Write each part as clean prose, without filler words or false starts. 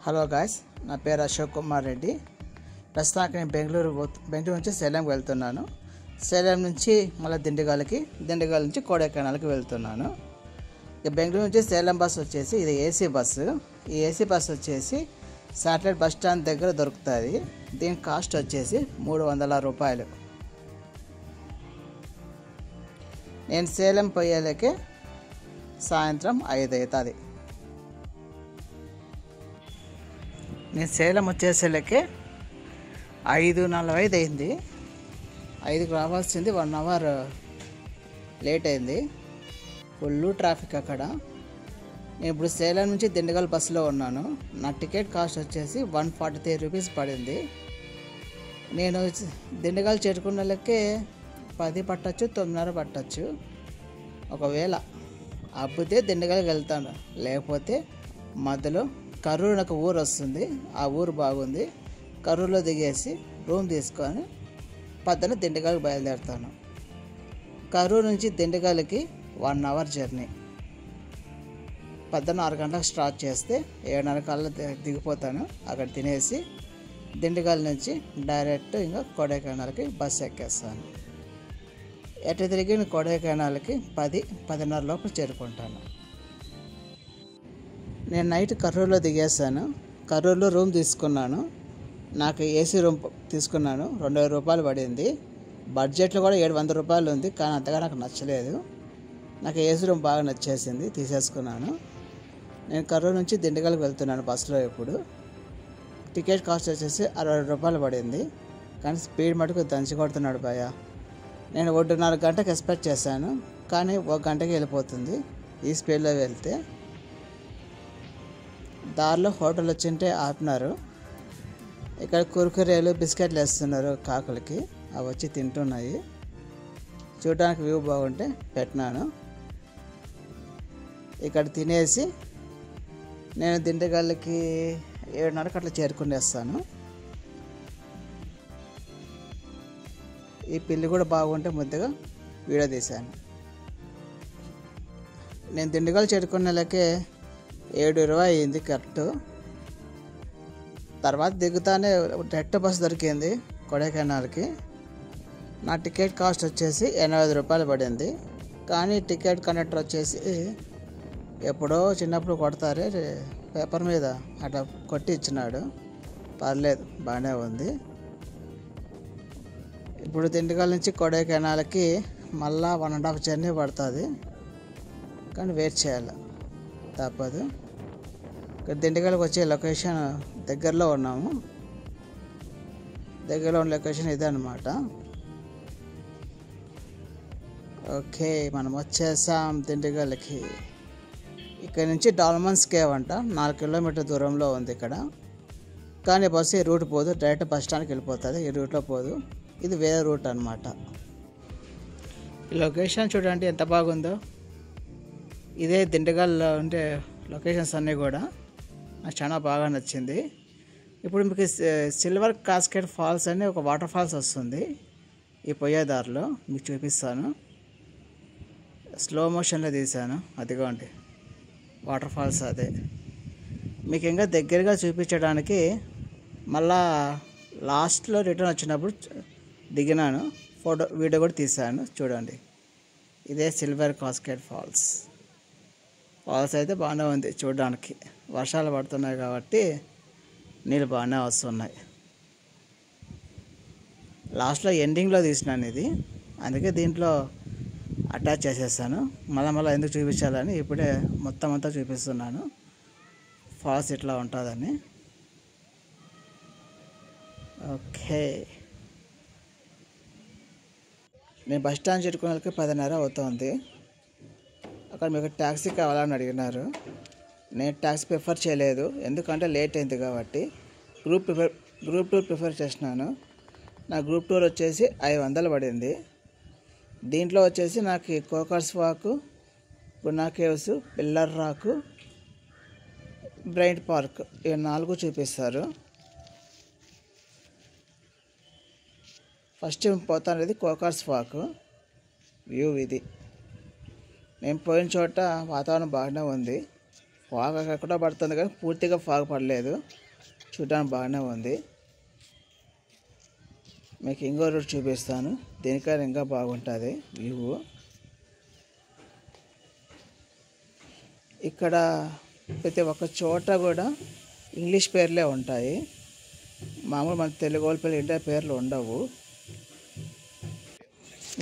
Hello guys, నా పేరు అశోక్ కుమార్ రెడ్డి. ప్రస్తుతానికి నేను బెంగళూరు నుంచి సేలంకి వెళ్తున్నాను. సేలం నుంచి మళ్ళీ దిండిగల్ నుంచి కొడైకెనాల్కి వెళ్తున్నాను. ఇక బెంగళూరు నుంచి సేలం బస్ వచ్చేసి ఇది ఏసీ బస్సు. ఈ ఏసీ బస్సు వచ్చేసి శాటిలైట్ బస్ స్టాండ్ దగ్గర దొరుకుతుంది. దీని కాస్ట్ వచ్చేసి 300 రూపాయలు. నేను సేలం పోయేలకే సాయంత్రం 5 అవుతుంది. నేను సేలం వచ్చేసరికి 5:45 అయింది. 5కి రావాల్సింది 1 అవర్ లేట్ అయింది. ఫుల్ ట్రాఫిక్ అక్కడ. నేను ఇప్పుడు సేలం నుంచి దిండిగల్ బస్సులో ఉన్నాను. నా టికెట్ కాస్ట్ వచ్చేసి 143 రూపీస్ పడింది. నేను దిండిగల్ చేరుకున్నలకే 10 పట్టచ్చు, 9:30 పట్టచ్చు. ఒకవేళ అబ్బితే దిండిగల్కి వెళ్తాను, లేకపోతే మధ్యలో కర్రూరు నాకు ఊరు వస్తుంది. ఆ ఊరు బాగుంది. కర్రూరులో దిగేసి రూమ్ తీసుకొని పొద్దున్న దిండిగల్కి బయలుదేరుతాను. కర్రూరు నుంచి దిండిగల్కి 1 అవర్ జర్నీ. పొద్దున్న 6 గంటలకు స్టార్ట్ చేస్తే 7:30 కల్లా దిగిపోతాను. అక్కడ తినేసి దిండిగల్ నుంచి డైరెక్ట్ ఇంకా కొడైకెనాల్కి బస్సు ఎక్కేస్తాను. ఎటు తిరిగి కొడైకెనాల్కి 10-10:30 లోపల చేరుకుంటాను. నేను నైట్ కర్రూరులో దిగేసాను. కర్రూరులో రూమ్ తీసుకున్నాను. నాకు ఏసీ రూమ్ తీసుకున్నాను. 2000 రూపాయలు పడింది. బడ్జెట్లో కూడా 700 రూపాయలు ఉంది, కానీ అంతగా నాకు నచ్చలేదు. నాకు ఏసీ రూమ్ బాగా నచ్చేసింది, తీసేసుకున్నాను. నేను కర్రూరు నుంచి దిండిగల్కి వెళ్తున్నాను బస్సులో. ఇప్పుడు టికెట్ కాస్ట్ వచ్చేసి 60 రూపాయలు పడింది, కానీ స్పీడ్ మటుకు దంచి కొడుతున్నాడు భయ. నేను 1:30 గంటకు ఎక్స్పెక్ట్ చేశాను, కానీ 1 గంటకి వెళ్ళిపోతుంది ఈ స్పీడ్లో వెళ్తే. దారిలో హోటల్ వచ్చింటే ఆపినారు. ఇక్కడ కుర్కురేలు బిస్కెట్లు వేస్తున్నారు కాకులకి. అవి వచ్చి తింటున్నాయి. చూడడానికి వ్యూ బాగుంటే పెట్టినాను. ఇక్కడ తినేసి నేను దిండిగల్కి 7:30 అట్లా చేరుకునేస్తాను. ఈ పిల్లి కూడా బాగుంటే ముద్దగా వీడియో తీశాను. నేను దిండిగల్ చేరుకునేలకే 7:20 అయింది కరెక్ట్. తర్వాత దిగుతానే డైరెక్ట్ బస్సు దొరికింది కొడైకెనాల్కి. నా టికెట్ కాస్ట్ వచ్చేసి 85 రూపాయలు పడింది, కానీ టికెట్ కండక్టర్ వచ్చేసి ఎప్పుడో చిన్నప్పుడు కొడతారే పేపర్ మీద అట్లా కొట్టి ఇచ్చినాడు. పర్లేదు, బాగానే ఉంది. ఇప్పుడు దిండిగల్ నుంచి కొడైకెనాల్కి మళ్ళా 1.5 జర్నీ పడుతుంది, కానీ వెయిట్ చేయాలి, తప్పదు. ఇక్కడ దిండిగల్కి వచ్చే లొకేషన్ దగ్గరలో ఉన్నాము. దగ్గరలో ఉన్న లొకేషన్ ఇదే అన్నమాట. ఓకే, మనం వచ్చేసాం దిండిగల్కి. ఇక్కడ నుంచి డాల్మన్స్ కేవ్ అంట, 4 కిలోమీటర్ దూరంలో ఉంది ఇక్కడ. కానీ బస్సు ఈ రూట్ పోదు, డైరెక్ట్ బస్ స్టాండ్కి వెళ్ళిపోతుంది. ఈ రూట్లో పోదు, ఇది వేరే రూట్ అనమాట. ఈ లొకేషన్ చూడండి ఎంత బాగుందో. ఇదే దిండిగల్లో ఉండే లొకేషన్స్ అన్నీ కూడా నాకు చాలా బాగా నచ్చింది. ఇప్పుడు మీకు సిల్వర్ కాస్కెట్ ఫాల్స్ అని ఒక వాటర్ ఫాల్స్ వస్తుంది. ఈ పోయేదారిలో మీకు చూపిస్తాను. స్లో మోషన్లో తీశాను. అదిగోండి వాటర్ ఫాల్స్ అదే. మీకు ఇంకా దగ్గరగా చూపించడానికి మళ్ళా లాస్ట్లో రిటర్న్ వచ్చినప్పుడు దిగినాను, వీడియో కూడా తీశాను. చూడండి, ఇదే సిల్వర్ కాస్కెట్ ఫాల్స్. ఫాల్స్ అయితే బాగానే ఉంది చూడడానికి. వర్షాలు పడుతున్నాయి కాబట్టి నీళ్ళు బాగానే వస్తున్నాయి. లాస్ట్లో ఎండింగ్లో తీసినాను ఇది, అందుకే దీంట్లో అటాచ్ చేసేసాను. మళ్ళీ ఎందుకు చూపించాలని ఇప్పుడే మొత్తం అంతా చూపిస్తున్నాను. ఫాల్స్ ఇట్లా ఉంటుందని. ఓకే, నేను బస్ స్టాండ్ చేరుకునేకి 10:30 అవుతుంది. అక్కడ మీకు ట్యాక్సీ కావాలని అడిగినారు. నేను ట్యాక్సీ ప్రిఫర్ చేయలేదు, ఎందుకంటే లేట్ అయింది కాబట్టి. గ్రూప్ టూర్ ప్రిఫర్ చేసినాను. నా గ్రూప్ టూర్ వచ్చేసి 500 పడింది. దీంట్లో వచ్చేసి నాకు Coaker's Walk, Guna caves, pillar rock, Bryant Park, ఇవి 4 చూపిస్తారు. ఫస్ట్ పోతానేది కోకర్స్ వాక్. వ్యూ ఇది. నేను పోయిన చోట వాతావరణం బాగానే ఉంది. ఫాగ్ ఎక్కడో పడుతుంది కానీ పూర్తిగా ఫాగ్ పడలేదు, చూడడానికి బాగానే ఉంది. మీకు ఇంకో రూట్ చూపిస్తాను, దీనికైనా ఇంకా బాగుంటుంది వ్యూ. ఇక్కడ ప్రతి ఒక్క చోట కూడా ఇంగ్లీష్ పేర్లే ఉంటాయి, మామూలు మన తెలుగు వాళ్ళ పేర్లు ఇండియా పేర్లు ఉండవు.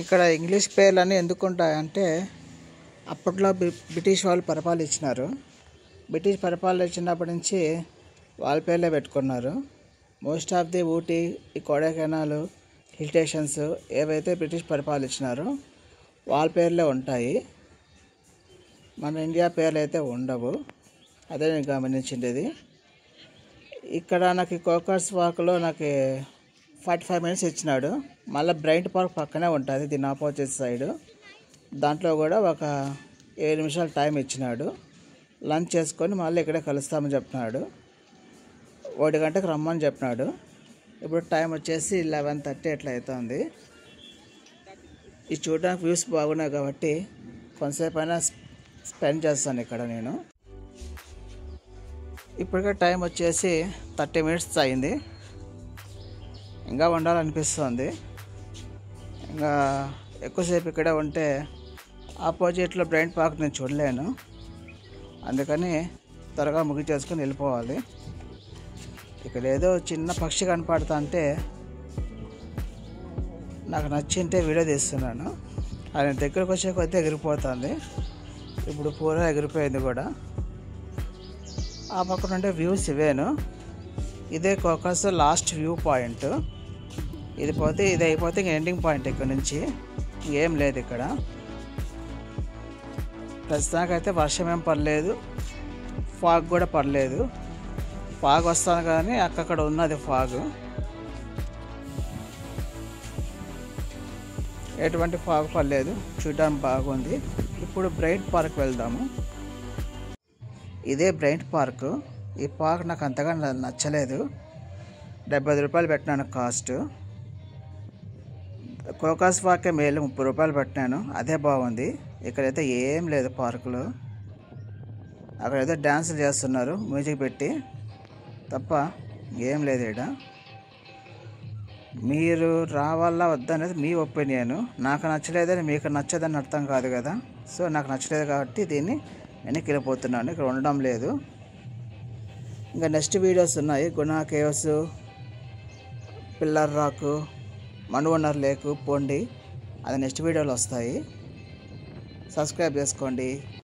ఇక్కడ ఇంగ్లీష్ పేర్లు అన్నీ ఎందుకు ఉంటాయంటే అప్పట్లో బ్రిటిష్ వాళ్ళు పరిపాలించినారు. బ్రిటిష్ పరిపాలించినప్పటి నుంచి వాళ్ళ పేర్లే పెట్టుకున్నారు. మోస్ట్ ఆఫ్ ది ఊటీ, ఈ కొడైకెనాల్ హిల్ స్టేషన్స్ ఏవైతే బ్రిటిష్ పరిపాలించినారో వాళ్ళ పేర్లే ఉంటాయి, మన ఇండియా పేర్లు అయితే ఉండవు. అదే నేను గమనించింది. ఇక్కడ నాకు కోకర్స్ వాక్లో నాకు 45 minutes ఇచ్చినాడు. మళ్ళీ బ్రైట్ పార్క్ పక్కనే ఉంటుంది దీని ఆపోజిట్ సైడ్, దాంట్లో కూడా ఒక 7 నిమిషాలు టైం ఇచ్చినాడు. లంచ్ చేసుకొని మళ్ళీ ఇక్కడే కలుస్తామని చెప్పినాడు. 1 గంటకు రమ్మని చెప్పినాడు. ఇప్పుడు టైం వచ్చేసి 11:30 ఎట్లా అవుతుంది. ఇది చూడడానికి వ్యూస్ బాగున్నాయి కాబట్టి కొంతసేపు అయినా స్పెండ్ చేస్తాను ఇక్కడ నేను. ఇప్పటికే టైం వచ్చేసి 30 minutes అయింది. ఇంకా ఉండాలనిపిస్తుంది. ఇంకా ఎక్కువసేపు ఇక్కడే ఉంటే ఆపోజిట్లో బ్రైట్ పార్క్ నేను చూడలేను, అందుకని త్వరగా ముగించేసుకొని వెళ్ళిపోవాలి. ఇక్కడ ఏదో చిన్న పక్షి కనపడుతా అంటే నాకు నచ్చింటే వీడియో తీస్తున్నాను. అది దగ్గరకు వచ్చే కొద్దీ ఎగిరిపోతుంది. ఇప్పుడు పూరా ఎగిరిపోయింది కూడా. ఆ పక్కన ఉండే వ్యూస్ ఇవేను. ఇదే కోకస్ లాస్ట్ వ్యూ పాయింట్. ఇది పోతే ఇది అయిపోతే ఇంక ఎండింగ్ పాయింట్. ఇక్కడ నుంచి ఇంకేం లేదు ఇక్కడ. ప్రస్తుతానికైతే వర్షం ఏం పడలేదు, ఫాగ్ కూడా పడలేదు. ఫాగ్ వస్తాను కానీ అక్కడ ఉన్నది ఫాగ్, ఎటువంటి ఫాగ్ పడలేదు, చూడడానికి బాగుంది. ఇప్పుడు బ్రైట్ పార్క్ వెళ్దాము. ఇదే బ్రైట్ పార్క్. ఈ పార్క్ నాకు అంతగా నచ్చలేదు. 75 రూపాయలు పెట్టినాను కాస్ట్. కోకాస్ పార్కే మేలు, 30 రూపాయలు పెట్టినాను, అదే బాగుంది. ఇక్కడైతే ఏం లేదు పార్కులో. అక్కడ ఏదో డ్యాన్సులు చేస్తున్నారు మ్యూజిక్ పెట్టి తప్ప ఏం లేదు ఇక్కడ. మీరు రావాలా వద్దనేది మీ ఒపీనియన్. నాకు నచ్చలేదని మీకు నచ్చదని అర్థం కాదు కదా. సో నాకు నచ్చలేదు కాబట్టి దీన్ని వెనక్కి వెళ్ళిపోతున్నాను, ఇక్కడ ఉండడం లేదు. ఇంకా నెక్స్ట్ వీడియోస్ ఉన్నాయి. గుణా కేవ్స్, పిల్లర్ రాక్, మనువన్నర్ లేక్, పొండి, అది నెక్స్ట్ వీడియోలో వస్తాయి. సబ్స్క్రైబ్ చేసుకోండి.